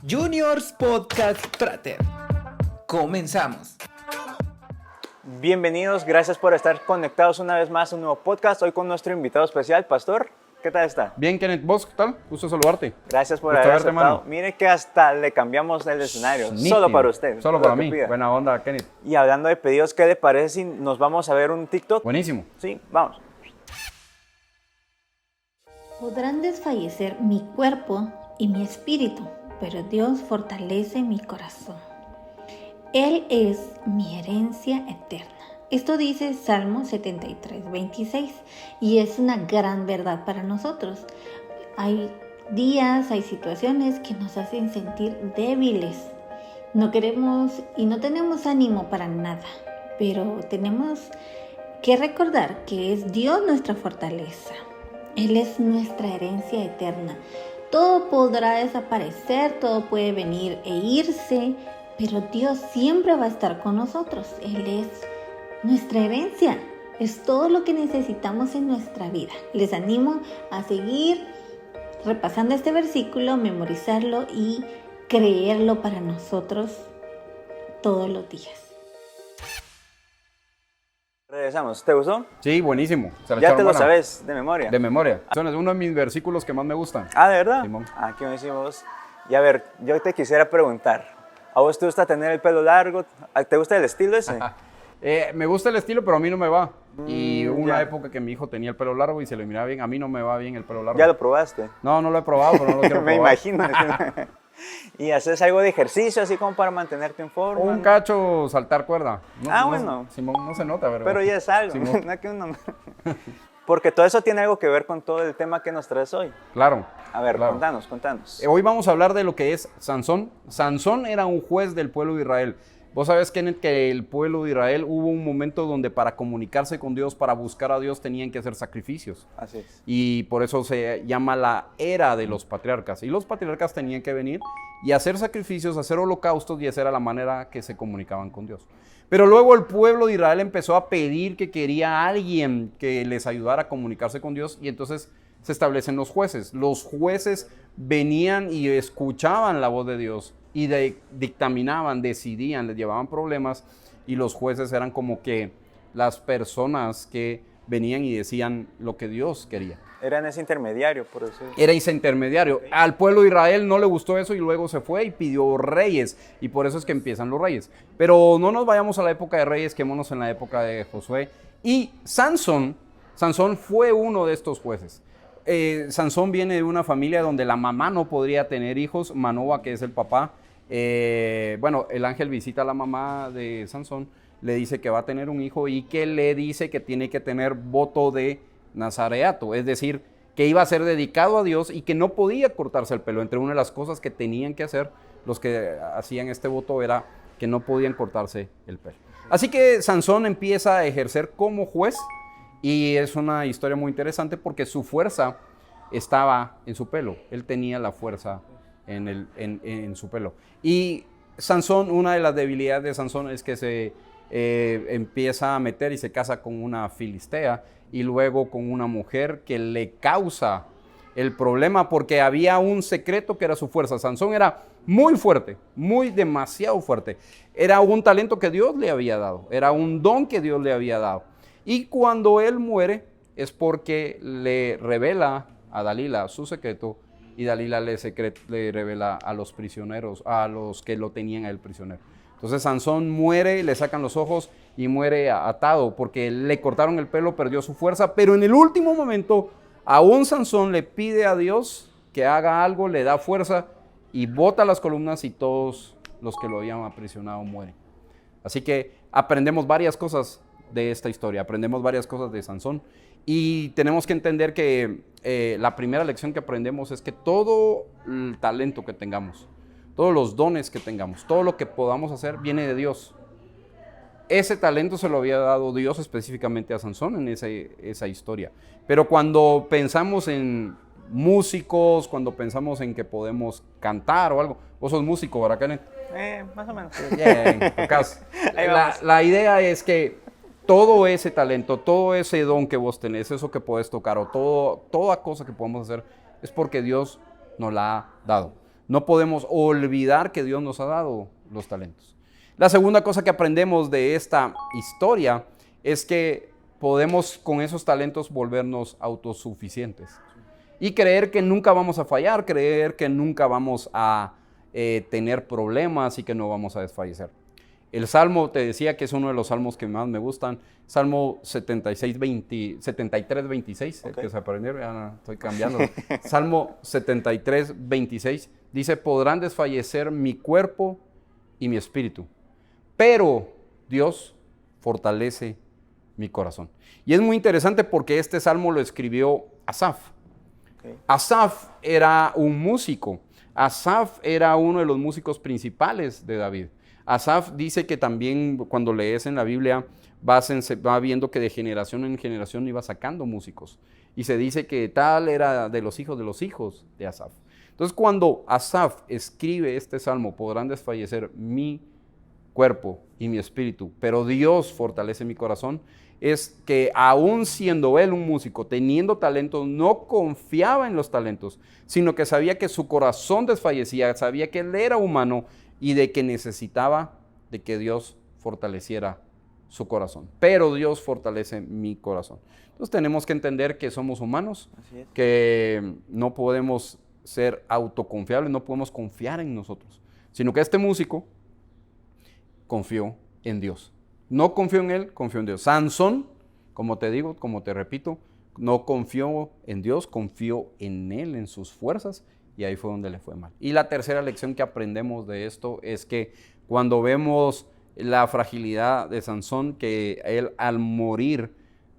Juniors Podcast Prater. Comenzamos. Bienvenidos, gracias por estar conectados una vez más a un nuevo podcast. Hoy con nuestro invitado especial, Pastor. ¿Qué tal está? Bien, Kenneth, ¿vos qué tal? Gusto saludarte. Gracias por Gusto haber verte, aceptado. mano. Mire que hasta le cambiamos el escenario, Nítido. solo para usted. Solo lo para que mí. pida. Buena onda, Kenneth. Y hablando de pedidos, ¿qué le parece si nos vamos a ver un TikTok? Buenísimo. Sí, vamos. Podrán desfallecer mi cuerpo y mi espíritu, pero Dios fortalece mi corazón. Él es mi herencia eterna. Esto dice Salmo 73, 26, y es una gran verdad para nosotros. Hay días, hay situaciones que nos hacen sentir débiles. No queremos y no tenemos ánimo para nada, pero tenemos que recordar que es Dios nuestra fortaleza. Él es nuestra herencia eterna. Todo podrá desaparecer, todo puede venir e irse, pero Dios siempre va a estar con nosotros. Él es nuestra herencia. Es todo lo que necesitamos en nuestra vida. Les animo a seguir repasando este versículo, memorizarlo y creerlo para nosotros todos los días. Regresamos. ¿Te gustó? Sí, buenísimo. Se la Ya echaron te lo buena. sabes de memoria. De memoria. Son uno de mis versículos que más me gustan. Ah, ¿de verdad? Simón. Ah, ¿qué me decimos? Y a ver, yo te quisiera preguntar. ¿A vos te gusta tener el pelo largo? ¿Te gusta el estilo ese? Me gusta el estilo, pero a mí no me va. Y hubo una ya. época que mi hijo tenía el pelo largo y se le miraba bien. A mí no me va bien el pelo largo. ¿Ya lo probaste? No, no lo he probado, pero no lo quiero Me probar. imagino. ¿Y haces algo de ejercicio así como para mantenerte en forma? Un cacho, saltar cuerda. No, Ah, no- bueno. Simón, no se nota, ¿verdad? Pero ya es algo, Simón. no que uno... Porque todo eso tiene algo que ver con todo el tema que nos traes hoy. Claro. A ver, claro. contanos. Hoy vamos a hablar de lo que es Sansón. Sansón era un juez del pueblo de Israel. Vos sabés, Kenneth, que el pueblo de Israel hubo un momento donde para comunicarse con Dios, para buscar a Dios, tenían que hacer sacrificios. Así es. Y por eso se llama la era de los patriarcas. Y los patriarcas tenían que venir y hacer sacrificios, hacer holocaustos, y esa era la manera que se comunicaban con Dios. Pero luego el pueblo de Israel empezó a pedir que quería a alguien que les ayudara a comunicarse con Dios, y entonces se establecen los jueces. Los jueces venían y escuchaban la voz de Dios y dictaminaban, decidían, les llevaban problemas, y los jueces eran como que las personas que venían y decían lo que Dios quería. Eran ese intermediario, por decirlo. Era ese intermediario. Al pueblo de Israel no le gustó eso y luego se fue y pidió reyes. Y por eso es que empiezan los reyes. Pero no nos vayamos a la época de reyes, quedémonos en la época de Josué. Y Sansón fue uno de estos jueces. Sansón viene de una familia donde la mamá no podría tener hijos. Manoa, que es el papá. El ángel visita a la mamá de Sansón, le dice que va a tener un hijo y que le dice que tiene que tener voto de nazareato, es decir, que iba a ser dedicado a Dios y que no podía cortarse el pelo. Entre una de las cosas que tenían que hacer los que hacían este voto era que no podían cortarse el pelo. Así que Sansón empieza a ejercer como juez, y es una historia muy interesante porque su fuerza estaba en su pelo. Él tenía la fuerza en su pelo. Y Sansón, una de las debilidades de Sansón es que se empieza a meter y se casa con una filistea, y luego con una mujer que le causa el problema porque había un secreto que era su fuerza. Sansón era muy fuerte, demasiado fuerte. Era un talento que Dios le había dado, era un don que Dios le había dado. Y cuando él muere es porque le revela a Dalila su secreto, y Dalila le revela a los prisioneros, a los que lo tenían a él prisionero. Entonces Sansón muere, le sacan los ojos y muere atado porque le cortaron el pelo, perdió su fuerza, pero en el último momento aún Sansón le pide a Dios que haga algo, le da fuerza y bota las columnas, y todos los que lo habían aprisionado mueren. Así que aprendemos varias cosas de esta historia, aprendemos varias cosas de Sansón, y tenemos que entender que la primera lección que aprendemos es que todo el talento que tengamos, todos los dones que tengamos, todo lo que podamos hacer viene de Dios. Ese talento se lo había dado Dios específicamente a Sansón en esa historia. Pero cuando pensamos en músicos, cuando pensamos en que podemos cantar o algo, vos sos músico, ¿verdad, Kenneth? Más o menos. Bien, tocás. Ahí vamos. La idea es que todo ese talento, todo ese don que vos tenés, eso que podés tocar, o toda cosa que podemos hacer, es porque Dios nos la ha dado. No podemos olvidar que Dios nos ha dado los talentos. La segunda cosa que aprendemos de esta historia es que podemos con esos talentos volvernos autosuficientes y creer que nunca vamos a fallar, creer que nunca vamos a tener problemas y que no vamos a desfallecer. El Salmo, te decía que es uno de los salmos que más me gustan, Salmo 73, 26, el que se aprendió, ya estoy cambiando. Salmo 73, 26, dice, podrán desfallecer mi cuerpo y mi espíritu, pero Dios fortalece mi corazón. Y es muy interesante porque este salmo lo escribió Asaf. Okay. Asaf era un músico. Asaf era uno de los músicos principales de David. Asaf dice que también cuando lees en la Biblia va viendo que de generación en generación iba sacando músicos. Y se dice que tal era de los hijos de Asaf. Entonces cuando Asaf escribe este salmo, podrán desfallecer mi cuerpo y mi espíritu, pero Dios fortalece mi corazón, es que aún siendo él un músico, teniendo talentos, no confiaba en los talentos, sino que sabía que su corazón desfallecía, sabía que él era humano y de que necesitaba de que Dios fortaleciera su corazón. Pero Dios fortalece mi corazón. Entonces tenemos que entender que somos humanos, que no podemos ser autoconfiables, no podemos confiar en nosotros, sino que este músico confió en Dios. No confió en él, confió en Dios. Sansón, como te digo, como te repito, no confió en Dios, confió en él, en sus fuerzas, y ahí fue donde le fue mal. Y la tercera lección que aprendemos de esto es que cuando vemos la fragilidad de Sansón, que él al morir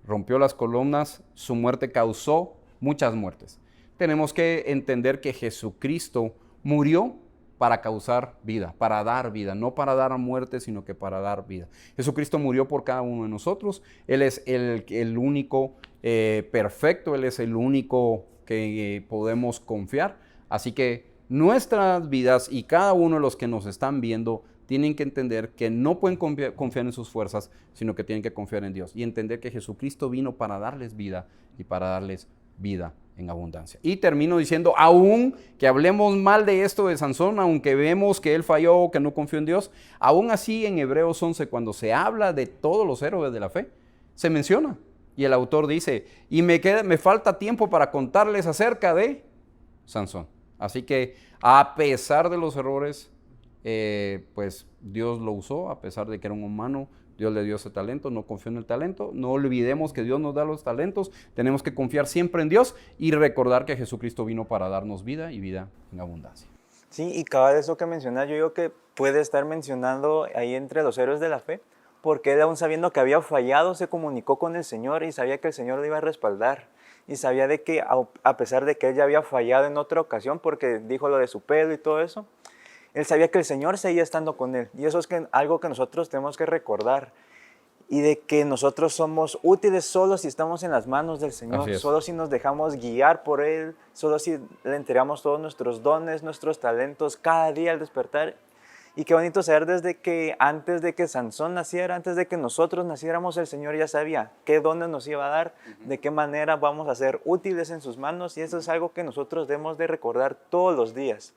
rompió las columnas, su muerte causó muchas muertes. Tenemos que entender que Jesucristo murió para causar vida, para dar vida, no para dar muerte, sino que para dar vida. Jesucristo murió por cada uno de nosotros. Él es el único perfecto, Él es el único que podemos confiar. Así que nuestras vidas y cada uno de los que nos están viendo tienen que entender que no pueden confiar en sus fuerzas, sino que tienen que confiar en Dios y entender que Jesucristo vino para darles vida y para darles vida en abundancia. Y termino diciendo, aún que hablemos mal de esto de Sansón, aunque vemos que él falló, que no confió en Dios, aún así en Hebreos 11, cuando se habla de todos los héroes de la fe, se menciona. Y el autor dice, y me falta tiempo para contarles acerca de Sansón. Así que a pesar de los errores, pues Dios lo usó, a pesar de que era un humano, Dios le dio ese talento, no confió en el talento. No olvidemos que Dios nos da los talentos, tenemos que confiar siempre en Dios y recordar que Jesucristo vino para darnos vida y vida en abundancia. Sí, y cada eso que mencionas, yo digo que puede estar mencionando ahí entre los héroes de la fe, porque él aún sabiendo que había fallado, se comunicó con el Señor y sabía que el Señor lo iba a respaldar. Y sabía de que a pesar de que él ya había fallado en otra ocasión, porque dijo lo de su pelo y todo eso, él sabía que el Señor seguía estando con él. Y eso es algo que nosotros tenemos que recordar. Y de que nosotros somos útiles solo si estamos en las manos del Señor, solo si nos dejamos guiar por Él, solo si le entregamos todos nuestros dones, nuestros talentos cada día al despertar. Y qué bonito saber desde que antes de que Sansón naciera, antes de que nosotros naciéramos, el Señor ya sabía qué dones nos iba a dar, de qué manera vamos a ser útiles en sus manos. Y eso es algo que nosotros debemos de recordar todos los días.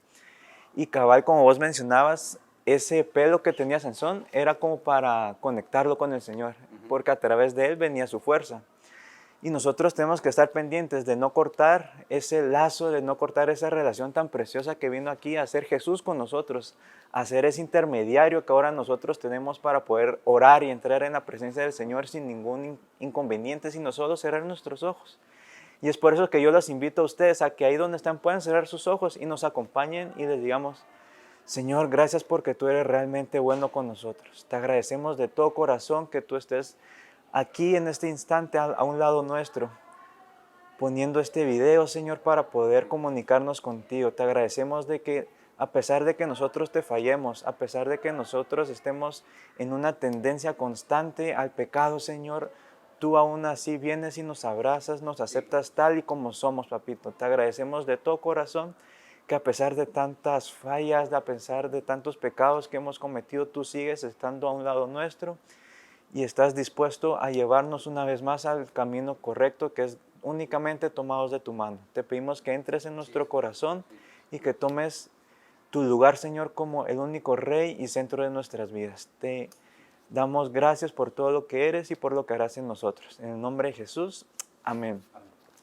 Y cabal, como vos mencionabas, ese pelo que tenía Sansón era como para conectarlo con el Señor, porque a través de él venía su fuerza. Y nosotros tenemos que estar pendientes de no cortar ese lazo, de no cortar esa relación tan preciosa que vino aquí a hacer Jesús con nosotros, a ser ese intermediario que ahora nosotros tenemos para poder orar y entrar en la presencia del Señor sin ningún inconveniente, sino solo cerrar nuestros ojos. Y es por eso que yo los invito a ustedes a que ahí donde están puedan cerrar sus ojos y nos acompañen y les digamos: Señor, gracias porque tú eres realmente bueno con nosotros. Te agradecemos de todo corazón que tú estés aquí en este instante a un lado nuestro, poniendo este video, Señor, para poder comunicarnos contigo. Te agradecemos de que a pesar de que nosotros te fallemos, a pesar de que nosotros estemos en una tendencia constante al pecado, Señor, tú aún así vienes y nos abrazas, nos aceptas tal y como somos, papito. Te agradecemos de todo corazón que a pesar de tantas fallas, a pesar de tantos pecados que hemos cometido, tú sigues estando a un lado nuestro y estás dispuesto a llevarnos una vez más al camino correcto, que es únicamente tomados de tu mano. Te pedimos que entres en nuestro corazón y que tomes tu lugar, Señor, como el único Rey y centro de nuestras vidas. Te damos gracias por todo lo que eres y por lo que harás en nosotros. En el nombre de Jesús, amén.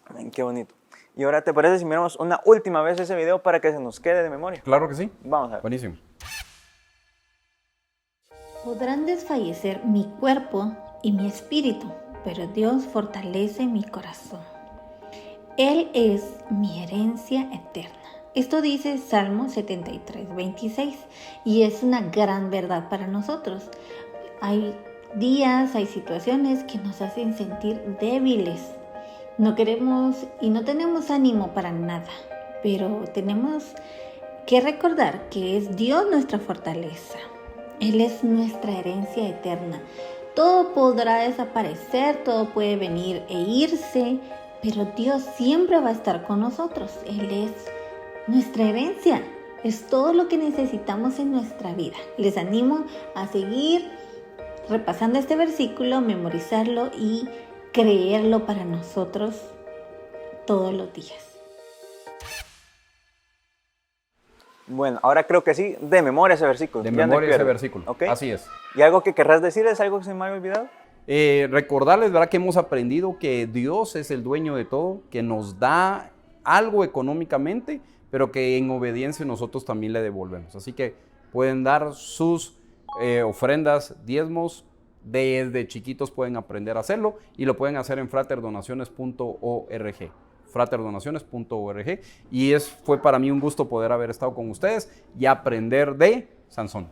Amén. Qué bonito. Y ahora, ¿te parece si miramos una última vez ese video para que se nos quede de memoria? Claro que sí. Vamos a ver. Buenísimo. Podrán desfallecer mi cuerpo y mi espíritu, pero Dios fortalece mi corazón. Él es mi herencia eterna. Esto dice Salmo 73, 26, y es una gran verdad para nosotros. Hay días, hay situaciones que nos hacen sentir débiles. No queremos y no tenemos ánimo para nada, pero tenemos que recordar que es Dios nuestra fortaleza. Él es nuestra herencia eterna. Todo podrá desaparecer, todo puede venir e irse, pero Dios siempre va a estar con nosotros. Él es nuestra herencia. Es todo lo que necesitamos en nuestra vida. Les animo a seguir repasando este versículo, memorizarlo y creerlo para nosotros todos los días. Bueno, ahora creo que sí, de memoria ese versículo. De Ya no memoria ese pierdo. versículo. ¿Ok? Así es. ¿Y algo que querrás decir? ¿Es algo que se me haya olvidado? Recordarles, ¿verdad? Que hemos aprendido que Dios es el dueño de todo, que nos da algo económicamente, pero que en obediencia nosotros también le devolvemos. Así que pueden dar sus ofrendas, diezmos, desde chiquitos pueden aprender a hacerlo y lo pueden hacer en fraterdonaciones.org. fraterdonaciones.org, y fue para mí un gusto poder haber estado con ustedes y aprender de Sansón.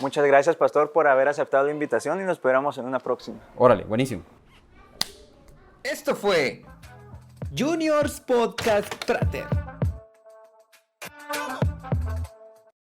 Muchas gracias, pastor, por haber aceptado la invitación y nos esperamos en una próxima. Órale, buenísimo. Esto fue Juniors Podcast Frater.